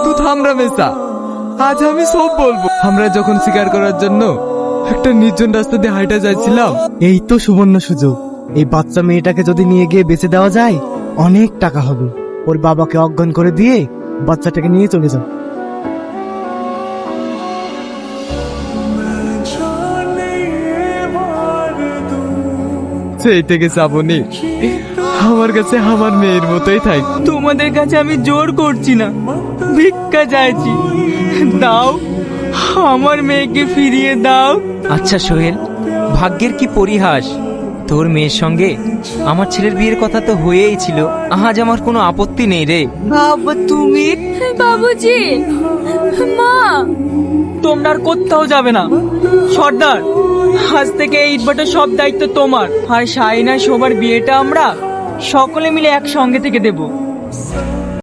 তুই থাম রামেসা, আজ আমি সব বলবো। আমরা যখন শিকার করার জন্য একটা নির্জন রাস্তা দিয়ে হাইটা যাচ্ছিলাম, এই তো সুবর্ণ সুযোগ। এই বাচ্চা মেয়েটাকে যদি নিয়ে গিয়ে বেঁচে দেওয়া যায়, অনেক টাকা হবে। ওর বাবাকে অজ্ঞান করে দিয়ে বাচ্চাটাকে নিয়ে চলে যাও। সেই থেকে শ্রাবণী আমার কাছে আমার মেয়ের মতোই থাক। তোমাদের কাছে আমি জোর করছি না, ভিক্ষা চাইছি, দাও, আমার মেয়েকে ফিরিয়ে দাও। আচ্ছা সোহেল, ভাগ্যের কি পরিহাস, তোর মেয়ের সঙ্গে আমার ছেলের বিয়ের কথা তো হয়েই ছিল। আজ আমার কোনো আপত্তি নেই রে। বাবা তুমি, বাবুজি, মা, তোমরা আর কোথাও যাবে না। সর্দার, আজ থেকে এই ইটভাটার সব দায়িত্ব তোমার। আর শাহিনা সবার বিয়েটা আমরা সকলে মিলে একসঙ্গে থেকে দেব।